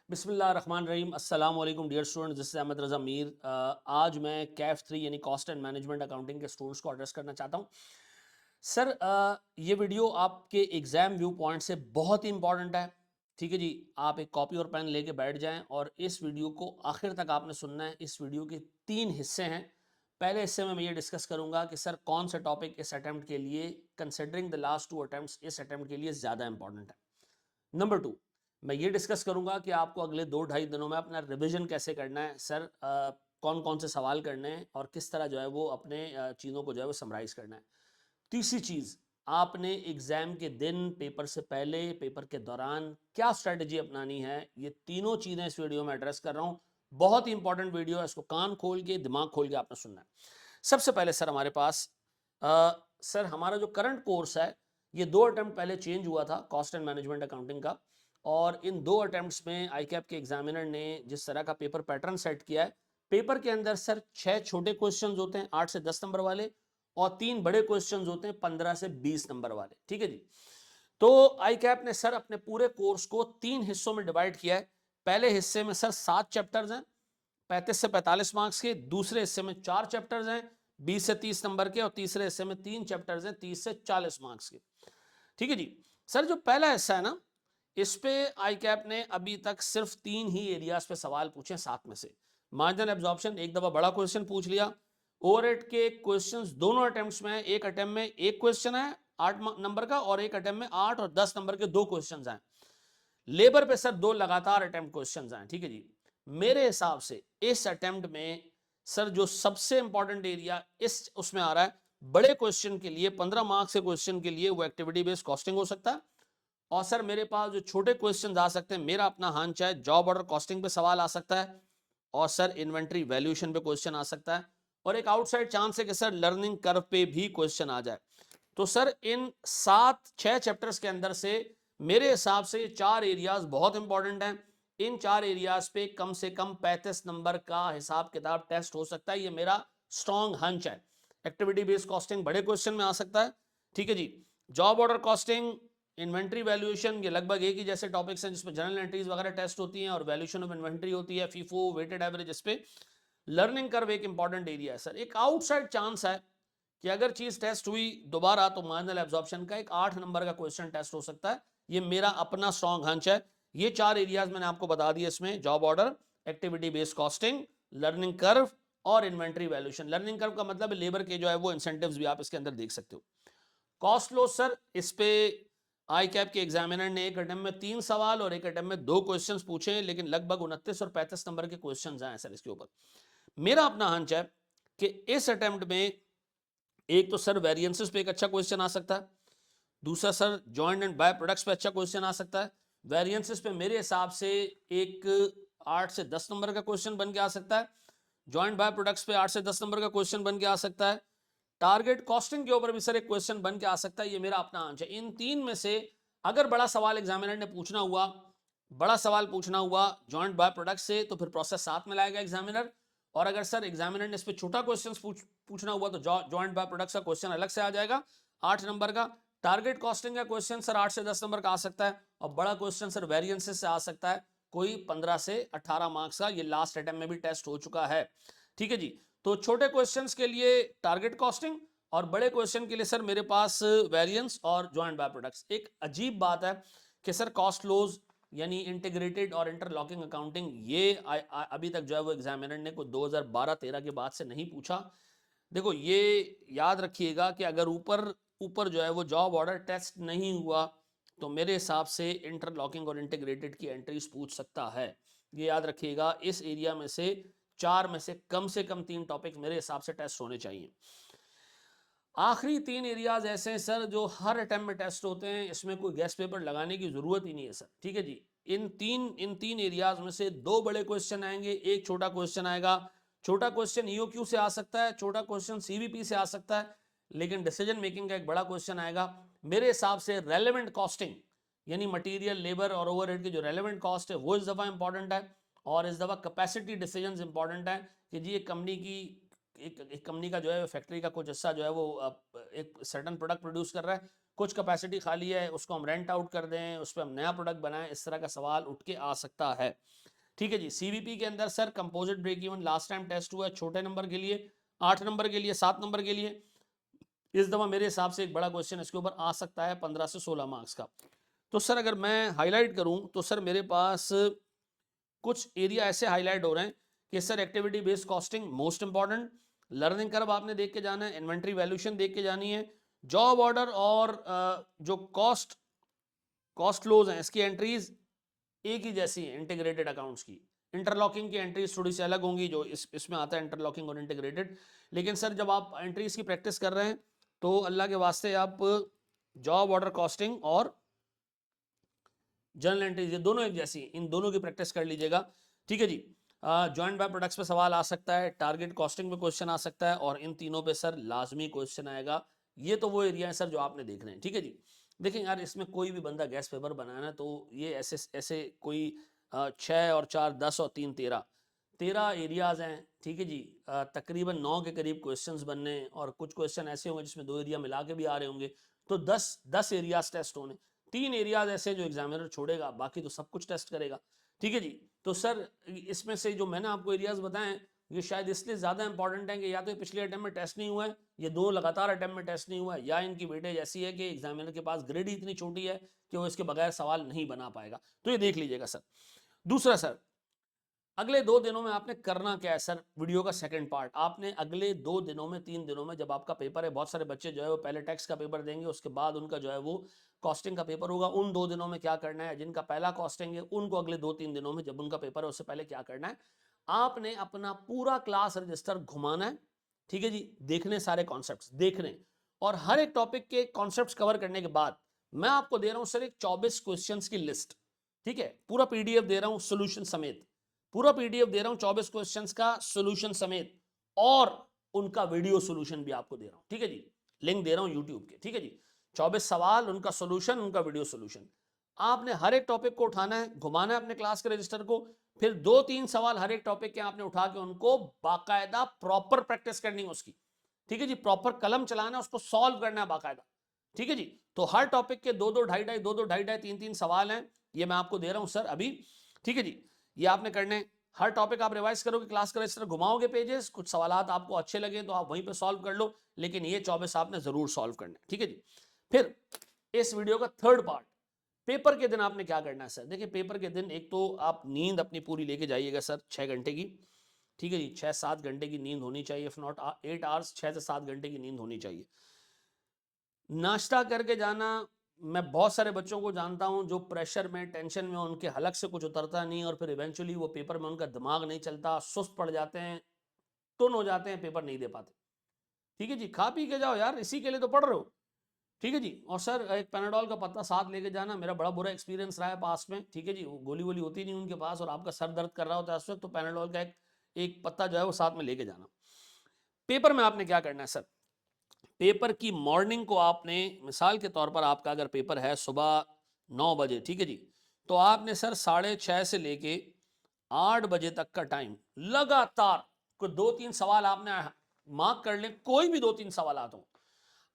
बिस्मिल्लाहिर्रहमानिर्रहीम अस्सलाम वालेकुम dear students, this is Ahmad Raza Mir. आज मैं कैफ 3 यानी कॉस्ट एंड मैनेजमेंट अकाउंटिंग के स्टूडेंट्स को एड्रेस करना चाहता हूँ। सर, ये वीडियो आपके एग्ज़ाम व्यू पॉइंट से बहुत ही इंपॉर्टेंट है। ठीक है जी, आप एक कॉपी और पेन लेके बैठ जाएं और इस वीडियो को आखिर तक आपने सुनना है। इस वीडियो के 3 हिस्से हैं। पहले हिस्से में मैं ये डिस्कस करूंगा कि सर कौन सा टॉपिक इस अटेम्प्ट के लिए, कंसिडरिंग द लास्ट 2 अटेम्प्ट्स, इस अटेम्प्ट के लिए ज़्यादा इंपॉर्टेंट है। नंबर 2, मैं ये डिस्कस करूंगा कि आपको अगले 2-2.5 दिनों में अपना रिवीजन कैसे करना है। सर, कौन कौन से सवाल करने हैं और किस तरह जो है वो अपने चीज़ों को जो है वो समराइज करना है। तीसरी चीज़, आपने एग्ज़ाम के दिन, पेपर से पहले, पेपर के दौरान क्या स्ट्रेटजी अपनानी है। ये तीनों चीज़ें इस वीडियो में एड्रेस कर रहा हूँ। बहुत ही इंपॉर्टेंट वीडियो है, इसको कान खोल के, दिमाग खोल के आपने सुनना है। सबसे पहले सर हमारे पास, सर हमारा जो करंट कोर्स है, ये 2 अटेम्प्ट पहले चेंज हुआ था कॉस्ट एंड मैनेजमेंट अकाउंटिंग का। और इन 2 अटेम्प्ट्स में आई कैप के एग्जामिनर ने जिस तरह का पेपर पैटर्न सेट किया है, पेपर के अंदर सर 6 छोटे क्वेश्चंस होते हैं 8 से 10 नंबर वाले, और 3 बड़े क्वेश्चंस होते हैं 15 से 20 नंबर वाले। ठीक है जी। तो आई कैप ने सर अपने पूरे कोर्स को 3 हिस्सों में डिवाइड किया है। पहले हिस्से में सर 7 चैप्टर्स हैं 35 से 45 मार्क्स के। दूसरे हिस्से में 4 चैप्टर्स हैं 20 से 30 नंबर के, और तीसरे हिस्से में 3 चैप्टर्स हैं 30 से 40 मार्क्स के। ठीक है जी। सर जो पहला हिस्सा है ना, इस पे आई कैप ने अभी तक सिर्फ 3 ही एरियाज पे सवाल पूछे 7 में से। मार्जिनल एब्जॉर्प्शन एक दफा बड़ा क्वेश्चन पूछ लिया। ओवरहेड के क्वेश्चंस दोनों अटेम्प्ट्स में, एक अटेम्प्ट में एक क्वेश्चन है 8 नंबर का, और एक अटेम्प्ट में 8 और 10 नंबर के 2 क्वेश्चंस हैं। लेबर पे सर 2 लगातार अटेम्प्ट क्वेश्चंस आए। ठीक है जी। मेरे हिसाब से इस अटेम्प्ट में सर जो सबसे इंपॉर्टेंट एरिया इस उसमें आ रहा है, बड़े क्वेश्चन के लिए, 15 मार्क्स के क्वेश्चन के लिए, वो एक्टिविटी बेस्ड कॉस्टिंग हो सकता है। और सर मेरे पास जो छोटे क्वेश्चन आ सकते हैं, मेरा अपना हांच है, जॉब ऑर्डर कॉस्टिंग पे सवाल आ सकता है, और सर इन्वेंट्री वैल्यूएशन पे क्वेश्चन आ सकता है, और एक आउटसाइड चांस है कि सर लर्निंग कर्व पे भी क्वेश्चन आ जाए। तो सर इन 6 चैप्टर्स के अंदर से मेरे हिसाब से 4 एरियाज बहुत इंपॉर्टेंट हैं। इन 4 एरियाज पे कम से कम 35 नंबर का हिसाब किताब टेस्ट हो सकता है। ये मेरा स्ट्रॉन्ग हंच है। एक्टिविटी बेस्ड कॉस्टिंग बड़े क्वेश्चन में आ सकता है। ठीक है जी। Job order costing, inventory valuation, ये लगभग एक ही जैसे टॉपिक्स हैं जिसमें जनरल एंट्रीज वगैरह टेस्ट होती हैं, और वैल्यूएशन ऑफ इन्वेंट्री होती है, फीफो, वेटेड एवरेज। इस पे लर्निंग कर्व एक इंपॉर्टेंट एरिया है। सर एक आउटसाइड चांस है कि अगर चीज टेस्ट हुई दोबारा, तो मार्जिनल एब्जॉर्प्शन का एक 8 नंबर का क्वेश्चन टेस्ट हो सकता है। ये मेरा अपना स्ट्रॉन्ग हंच है। ये 4 एरियाज मैंने आपको बता दिए इसमें: job order, activity based costing, learning curve और इन्वेंट्री वैल्यूएशन। लर्निंग कर्व का मतलब लेबर के जो है वो इंसेंटिव्स भी आप इसके अंदर देख सकते हो। कॉस्ट लॉस सर, इस पे आई कैप के एग्जामिनर ने एक अटेम्प्ट में 3 सवाल और एक अटेम्प्ट में 2 क्वेश्चंस पूछे, लेकिन लगभग 29 और 35 नंबर के क्वेश्चंस आए सर इसके ऊपर। मेरा अपना हंच है कि इस अटेम्प्ट में एक तो सर वेरिएंसेस पे एक अच्छा क्वेश्चन आ सकता है, दूसरा sir joint and by products पे अच्छा क्वेश्चन आ सकता है। वेरिएंसेस पे मेरे हिसाब से एक 8 से 10 नंबर का क्वेश्चन बन के आ सकता है। जॉइंट बाय प्रोडक्ट्स पे 8 से 10 नंबर का क्वेश्चन बन के आ सकता है। टारगेट कॉस्टिंग के ऊपर भी सर एक क्वेश्चन बन के आ सकता है। ये मेरा अपना आंसर है। इन 3 में से अगर बड़ा सवाल एग्जामिनर ने पूछना हुआ, बड़ा सवाल पूछना हुआ जॉइंट बाय प्रोडक्ट से, तो फिर प्रोसेस साथ में लाएगा एग्जामिनर। और अगर सर एग्जामिनर ने इस पर छोटा क्वेश्चन पूछना हुआ, तो जॉइंट बाय प्रोडक्ट का क्वेश्चन अलग से आ जाएगा 8 नंबर का। टारगेट कॉस्टिंग का क्वेश्चन सर 8 से 10 नंबर का आ सकता है, और बड़ा क्वेश्चन सर वेरिएंसेस से आ सकता है, कोई 15 से 18 मार्क्स का। ये लास्ट अटेम्प्ट में भी टेस्ट हो चुका है। ठीक है जी। तो छोटे क्वेश्चंस के लिए टारगेट कॉस्टिंग, और बड़े क्वेश्चन के लिए सर मेरे पास वेरिएंस और जॉइंट बाय प्रोडक्ट्स। एक अजीब बात है कि सर कॉस्ट लॉज यानी इंटीग्रेटेड और इंटरलॉकिंग अकाउंटिंग, ये अभी तक जो है वो एग्जामिनर ने कोई 2012-13 के बाद से नहीं पूछा। देखो ये याद रखिएगा कि अगर ऊपर ऊपर जो है वो जॉब ऑर्डर टेस्ट नहीं हुआ, तो मेरे हिसाब से इंटरलॉकिंग और इंटीग्रेटेड की एंट्रीज पूछ सकता है। ये याद रखिएगा। इस एरिया में से 4 में से कम 3 टॉपिक मेरे हिसाब से टेस्ट होने चाहिए। आखिरी 3 एरियाज ऐसे हैं सर जो हर अटेम्प्ट में टेस्ट होते हैं, इसमें कोई गेस्ट पेपर लगाने की जरूरत ही नहीं है सर। ठीक है जी। इन तीन एरियाज में से 2 बड़े क्वेश्चन आएंगे, एक छोटा क्वेश्चन आएगा। छोटा क्वेश्चन ईओक्यू से आ सकता है, छोटा क्वेश्चन सीवीपी से आ सकता है, लेकिन डिसीजन मेकिंग का एक बड़ा क्वेश्चन आएगा। मेरे हिसाब से रेलेवेंट कॉस्टिंग यानी मटेरियल, लेबर और ओवरहेड की जो रेलेवेंट कॉस्ट है, वो इस दफा इंपॉर्टेंट है। और इस दफा कैपेसिटी डिसीजंस इंपॉर्टेंट है कि जी एक कंपनी की, एक कंपनी का जो है फैक्ट्री का कुछ हिस्सा जो है वो एक सर्टन प्रोडक्ट प्रोड्यूस कर रहा है, कुछ कैपेसिटी खाली है, उसको हम रेंट आउट कर दें, उस पर हम नया प्रोडक्ट बनाएं, इस तरह का सवाल उठ के आ सकता है। ठीक है जी। सीवीपी के अंदर sir composite break even last time test हुआ है छोटे नंबर के लिए, 8 नंबर के लिए, 7 नंबर के लिए। इस दफा मेरे हिसाब से एक बड़ा क्वेश्चन इसके ऊपर आ सकता है 15 से 16 मार्क्स का। तो सर अगर मैं हाईलाइट करूं तो सर मेरे पास कुछ एरिया ऐसे हाईलाइट हो रहे हैं कि sir activity based costing most important, learning curve आपने देख के जाना है, इन्वेंट्री वैल्यूएशन देख के जानी है, जॉब ऑर्डर और जो कॉस्ट फ्लोज हैं इसकी एंट्रीज एक ही जैसी है इंटीग्रेटेड अकाउंट्स की। इंटरलॉकिंग की एंट्रीज थोड़ी सी अलग होंगी जो इसमें आता है इंटरलॉकिंग और इंटीग्रेटेड। लेकिन सर जब आप एंट्रीज की प्रैक्टिस कर रहे हैं तो अल्लाह के वास्ते आप जॉब ऑर्डर कॉस्टिंग और जनरल एंट्रीज ये दोनों एक जैसी, इन दोनों की प्रैक्टिस कर लीजिएगा। ठीक है जी। जॉइंट बाय प्रोडक्ट्स पे सवाल आ सकता है, टारगेट कॉस्टिंग पे क्वेश्चन आ सकता है, और इन तीनों पे सर लाजमी क्वेश्चन आएगा। ये तो वो एरिया है सर जो आपने देखने हैं। ठीक है जी। देखें यार, इसमें कोई भी बंदा गैस पेपर बनाना तो ये ऐसे ऐसे कोई 6 और 4 10 और 3 13 एरियाज हैं। ठीक है जी। तकरीबन 9 के करीब क्वेश्चंस बनने, और कुछ क्वेश्चन ऐसे होंगे जिसमें 2 एरिया मिला के भी आ रहे होंगे, तो 10 एरियाज टेस्ट होने। 3 एरियाज ऐसे जो एग्जामिनर छोड़ेगा, बाकी तो सब कुछ टेस्ट करेगा। ठीक है जी। तो सर इसमें से जो मैंने आपको एरियाज बताए ये शायद इसलिए ज़्यादा इंपॉर्टेंट है कि या तो ये पिछले अटेम्प्ट में टेस्ट नहीं हुआ है, ये 2 लगातार अटेम्प्ट में टेस्ट नहीं हुआ है, या इनकी वेटेज ऐसी है कि एग्जामिनर के पास ग्रेड ही इतनी छोटी है कि वो इसके बगैर सवाल नहीं बना पाएगा। तो ये देख लीजिएगा सर। दूसरा सर, अगले 2 दिनों में आपने करना क्या है सर, वीडियो का सेकंड पार्ट आपने अगले 2 दिनों में 3 दिनों में, जब आपका पेपर है, बहुत सारे बच्चे जो है वो पहले टैक्स का पेपर देंगे, उसके बाद उनका जो है वो कॉस्टिंग का पेपर होगा। उन 2 दिनों में क्या करना है, जिनका पहला कॉस्टिंग है उनको अगले 2-3 दिनों में जब उनका पेपर है उससे पहले क्या करना है, आपने अपना पूरा क्लास रजिस्टर घुमाना है। ठीक है जी। देखने सारे कॉन्सेप्ट देखने, और हर एक टॉपिक के कॉन्सेप्ट कवर करने के बाद मैं आपको दे रहा हूं सर एक 24 क्वेश्चन की लिस्ट। ठीक है, पूरा पीडीएफ दे रहा हूं सोल्यूशन समेत, पूरा पीडीएफ दे रहा हूं 24 क्वेश्चंस का सोल्यूशन समेत, और उनका वीडियो सोल्यूशन भी आपको दे रहा हूं। ठीक है जी। लिंक दे रहा हूं यूट्यूब के। ठीक है जी। 24 सवाल, उनका सोल्यूशन, उनका वीडियो सोल्यूशन। आपने हर एक टॉपिक को उठाना है, घुमाना है अपने क्लास के रजिस्टर को, फिर 2-3 सवाल हर एक टॉपिक के आपने उठा के उनको बाकायदा प्रॉपर प्रैक्टिस करनी है उसकी। ठीक है जी। प्रॉपर कलम चलाना है, उसको सॉल्व करना है बाकायदा। ठीक है जी। तो हर टॉपिक के 2-2 ढाई-ढाई 2-2 ढाई-ढाई 3-3 सवाल हैं, ये मैं आपको दे रहा हूं सर अभी। ठीक है जी। ये आपने करने, हर टॉपिक आप रिवाइज करोगे, क्लास का रजिस्टर घुमाओगे पेजेस, कुछ सवालात आपको अच्छे लगे तो आप वहीं पे सॉल्व कर लो, लेकिन ये 24 आपने जरूर सॉल्व करना है। ठीक है जी। फिर इस वीडियो का थर्ड पार्ट, पेपर के दिन आपने क्या करना है सर। देखिए पेपर के दिन एक तो आप नींद अपनी पूरी लेके जाइएगा सर 6 घंटे की। ठीक है जी। 6-7 घंटे की नींद होनी चाहिए, इफ नॉट 8 आवर्स, 6 से 7 घंटे की नींद होनी चाहिए। नाश्ता करके जाना। मैं बहुत सारे बच्चों को जानता हूं जो प्रेशर में, टेंशन में, उनके हलक से कुछ उतरता नहीं, और फिर इवेंचुअली वो पेपर में उनका दिमाग नहीं चलता, सुस्त पड़ जाते हैं, टुन हो जाते हैं, पेपर नहीं दे पाते। ठीक है जी। खा पी के जाओ यार, इसी के लिए तो पढ़ रहे हो। ठीक है जी। और सर एक पैनाडोल का पत्ता साथ लेके जाना, मेरा बड़ा बुरा एक्सपीरियंस रहा है पास में। ठीक है जी। वो गोली वोली होती नहीं उनके पास, और आपका सर दर्द कर रहा होता है उस वक्त, तो पैनाडोल का एक पत्ता जो है वो साथ में लेके जाना। पेपर में आपने क्या करना है सर, पेपर की मॉर्निंग को आपने, मिसाल के तौर पर आपका अगर पेपर है सुबह 9 बजे, ठीक है जी, तो आपने सर 6:30 से लेके 8 बजे तक का टाइम लगातार कोई 2-3 सवाल आपने मार्क कर ले, कोई भी 2-3 सवाल आते हो,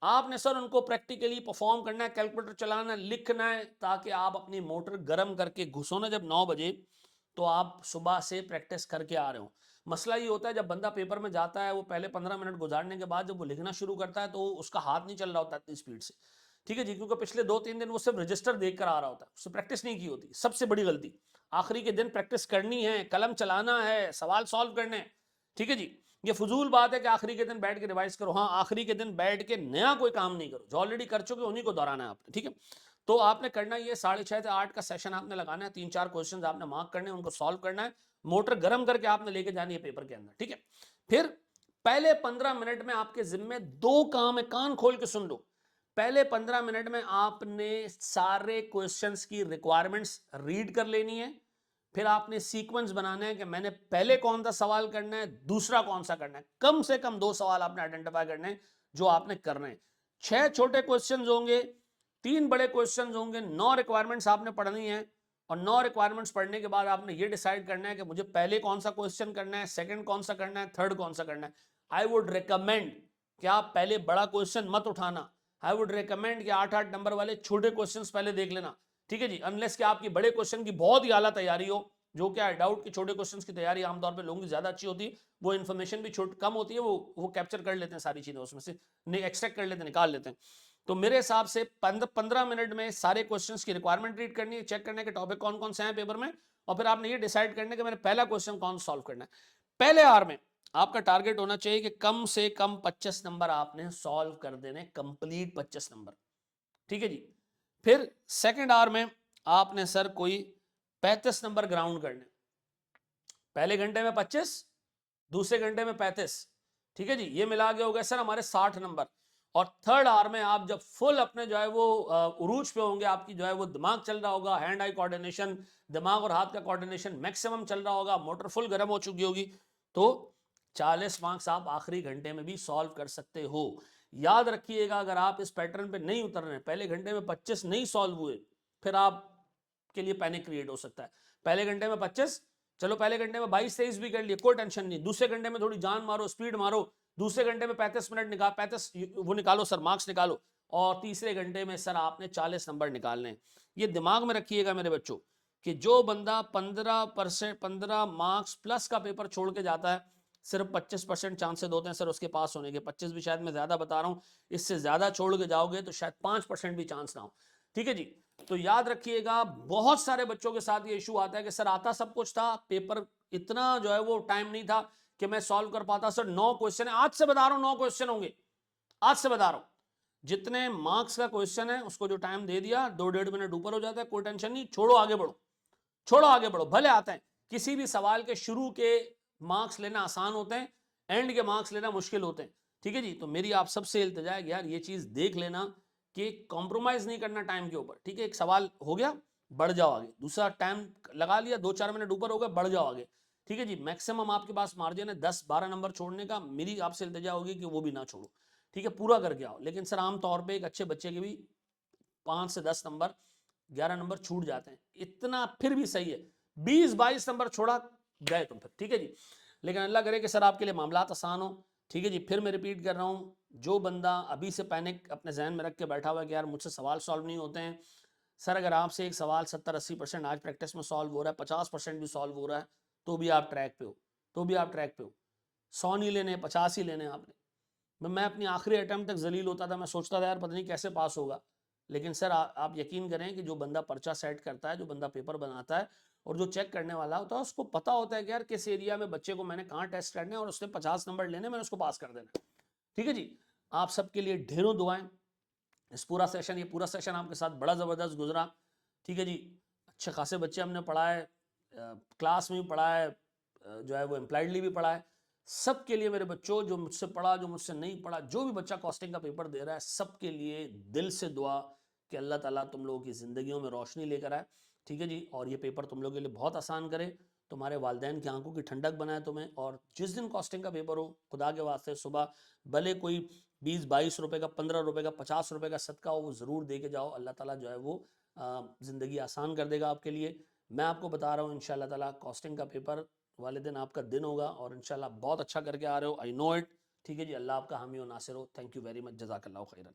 आपने सर उनको प्रैक्टिकली परफॉर्म करना है, कैलकुलेटर चलाना है, लिखना है, ताकि आप अपनी मोटर गर्म करके घुसो ना जब 9 बजे, तो आप सुबह से प्रैक्टिस करके आ रहे हो। मसला ये होता है जब बंदा पेपर में जाता है, वो पहले 15 मिनट गुजारने के बाद जब वो लिखना शुरू करता है तो उसका हाथ नहीं चल रहा होता इतनी स्पीड से। ठीक है जी। क्योंकि पिछले 2-3 दिन वो सिर्फ रजिस्टर देख कर आ रहा होता है, उससे प्रैक्टिस नहीं की होती। सबसे बड़ी गलती, आखिरी के दिन प्रैक्टिस करनी है, कलम चलाना है, सवाल सॉल्व करने हैं। ठीक है जी। ये फजूल बात है कि आखिरी के दिन बैठ के रिवाइज करो। हाँ, आखिरी के दिन बैठ के नया कोई काम नहीं करो, जो ऑलरेडी कर चुके उन्हीं को दोहराना है आपने। ठीक है। तो आपने करना ये 6:30 से 8 का सेशन आपने लगाना है, 3-4 क्वेश्चन आपने मार्क करने हैं, उनको सॉल्व करना है, मोटर गर्म करके आपने लेके जानी है पेपर के अंदर। ठीक है। फिर पहले 15 मिनट में आपके जिम्मे 2 काम है, कान खोल के सुन लो। पहले 15 मिनट में आपने सारे क्वेश्चंस की रिक्वायरमेंट्स रीड कर लेनी है, फिर आपने सीक्वेंस बनाना है कि मैंने पहले कौन सा सवाल करना है, दूसरा कौन सा करना है। कम से कम 2 सवाल आपने आइडेंटिफाई करने हैं जो आपने करने हैं। 6 छोटे क्वेश्चंस होंगे, 3 बड़े क्वेश्चंस होंगे, 9 रिक्वायरमेंट्स आपने पढ़नी है, और 9 रिक्वायरमेंट्स पढ़ने के बाद आपने ये डिसाइड करना है कि मुझे पहले कौन सा क्वेश्चन करना है, सेकंड कौन सा करना है, थर्ड कौन सा करना है। आई वुड रिकमेंड कि आप पहले बड़ा क्वेश्चन मत उठाना, आई वुड रिकमेंड कि 8-8 नंबर वाले छोटे क्वेश्चंस पहले देख लेना, ठीक है जी, अनलेस कि आपकी बड़े क्वेश्चन की बहुत ही आला तैयारी हो, जो क्या है डाउट कि छोटे क्वेश्चंस की तैयारी आमतौर पे लोगों की ज्यादा अच्छी होती है, वो इन्फॉर्मेशन भी छोट कम होती है, वो कैप्चर कर लेते हैं सारी चीजें उसमें से, एक्सट्रैक्ट कर लेते हैं, निकाल लेते हैं। तो मेरे हिसाब से 15 मिनट में सारे क्वेश्चंस की रिक्वायरमेंट रीड करनी है, चेक करने के टॉपिक कौन कौन से हैं पेपर में, और फिर आपने ये डिसाइड करना है कि मैंने पहला क्वेश्चन कौन सॉल्व करना है। पहले आवर में आपका टारगेट होना चाहिए कि कम से कम 25 नंबर आपने सॉल्व कर देने, कंप्लीट 25 नंबर, ठीक है जी। फिर सेकंड आवर में आपने सर कोई 35 नंबर ग्राउंड करने, पहले घंटे में 25, दूसरे घंटे में 35, ठीक है जी, ये मिला के हो गए सर हमारे 60 नंबर। और थर्ड आवर में आप जब फुल अपने जो है वो उरूज पे होंगे, आपकी जो है वो दिमाग चल रहा होगा, हैंड आई कोऑर्डिनेशन, दिमाग और हाथ का कोऑर्डिनेशन मैक्सिमम चल रहा होगा, मोटर फुल गर्म हो चुकी होगी, तो 40 मार्क्स आप आखिरी घंटे में भी सॉल्व कर सकते हो। याद रखिएगा, अगर आप इस पैटर्न पे नहीं उतर रहे, पहले घंटे में 25 नहीं सॉल्व हुए, फिर आप के लिए पैनिक क्रिएट हो सकता है। पहले घंटे में 25, चलो पहले घंटे में 22-23 भी कर लिए, कोई टेंशन नहीं, दूसरे घंटे में थोड़ी जान मारो, स्पीड मारो, दूसरे घंटे में 35 मिनट निकाल 35 वो निकालो सर, मार्क्स निकालो, और तीसरे घंटे में सर आपने 40 नंबर निकालने। ये दिमाग में रखिएगा मेरे बच्चों कि जो बंदा 15 मार्क्स प्लस का पेपर छोड़ के जाता है, सिर्फ 25% चांसेस होते हैं सर उसके पास होने के, 25 भी शायद मैं ज्यादा बता रहा हूं, इससे ज्यादा छोड़ के जाओगे तो शायद 5% भी चांस ना हो, ठीक है जी। तो याद रखिएगा, बहुत सारे बच्चों के साथ ये इशू आता है कि सर आता सब कुछ था, पेपर इतना जो है वो टाइम नहीं था कि मैं सॉल्व कर पाता, सर 9 क्वेश्चन है, आज से बता रहा हूं 9 क्वेश्चन होंगे, आज से बता रहा हूं, जितने मार्क्स का क्वेश्चन है उसको जो टाइम दे दिया, 2-1.5 मिनट ऊपर हो जाता है, कोई टेंशन नहीं, छोड़ो आगे बढ़ो, छोड़ो आगे बढ़ो, भले आते हैं, किसी भी सवाल के शुरू के मार्क्स लेना आसान होते हैं, एंड के मार्क्स लेना मुश्किल होते हैं, ठीक है जी। तो मेरी आप सबसे इल्तिजा है यार ये चीज देख लेना कि कॉम्प्रोमाइज नहीं करना टाइम के ऊपर, ठीक है, एक सवाल हो गया, बढ़ जाओ आगे, दूसरा टाइम लगा लिया, 2-4 मिनट ऊपर हो गए, बढ़ जाओ आगे, ठीक है जी। मैक्सिमम आपके पास मार्जिन है 10-12 नंबर छोड़ने का, मेरी आपसे इल्तिजा होगी कि वो भी ना छोड़ो, ठीक है, पूरा करके आओ। लेकिन सर आमतौर पर एक अच्छे बच्चे के भी 5 से 10 नंबर, 11 नंबर छूट जाते हैं, इतना फिर भी सही है, 20-22 नंबर छोड़ा गए तुम फिर, ठीक है जी। लेकिन अल्लाह करे कि सर आपके लिए मामला आसान हो, ठीक है जी। फिर मैं रिपीट कर रहा हूँ, जो बंदा अभी से पैनिक अपने जहन में रख के बैठा हुआ है कि यार मुझसे सवाल सॉल्व नहीं होते हैं, सर अगर आपसे एक सवाल 70-80% आज प्रैक्टिस में सॉल्व हो रहा है, 50% भी सॉल्व हो रहा है, तो भी आप ट्रैक पे हो, तो भी आप ट्रैक पे हो। 100 नहीं लेने, 50 ही लेने आपने। मैं अपनी आखिरी अटेम्प्ट तक जलील होता था, मैं सोचता था यार पता नहीं कैसे पास होगा, लेकिन सर आप यकीन करें कि जो बंदा पर्चा सेट करता है, जो बंदा पेपर बनाता है, और जो चेक करने वाला होता है, उसको पता होता है कि यार किस एरिया में बच्चे को मैंने कहाँ टेस्ट करने और उसने 50 नंबर लेने, मैंने उसको पास कर देना, ठीक है जी। आप सबके लिए ढेरों दुआएं। इस पूरा सेशन, ये पूरा सेशन आपके साथ बड़ा ज़बरदस्त गुजरा, ठीक है जी। अच्छे खासे बच्चे हमने पढ़ाए, क्लास में भी पढ़ाए, जो है वो एम्प्लॉयडली भी पढ़ाए, सबके लिए मेरे बच्चों, जो मुझसे पढ़ा, जो मुझसे नहीं पढ़ा, जो भी बच्चा कॉस्टिंग का पेपर दे रहा है, सबके लिए दिल से दुआ कि अल्लाह ताला तुम लोगों की ज़िंदगियों में रोशनी लेकर आए, ठीक है जी। और ये पेपर तुम लोगों के लिए बहुत आसान करे, तुम्हारे वालिदैन की आंखों की ठंडक बनाए तुम्हें। और जिस दिन कॉस्टिंग का पेपर हो, खुदा के वास्ते सुबह भले कोई 20-22 रुपए का, 15 रुपए का, 50 रुपए का सदका हो, वो ज़रूर दे के जाओ, अल्लाह ताला जो है वो ज़िंदगी आसान कर देगा आपके लिए। मैं आपको बता रहा हूँ इंशाल्लाह ताला कॉस्टिंग का पेपर वाले दिन आपका दिन होगा, और इंशाल्लाह बहुत अच्छा करके आ रहे हो, आई नो इट, ठीक है जी। अल्लाह आपका हामी और नासिर हो। थैंक यू वेरी मच, जज़ाकल्लाहु खैरन।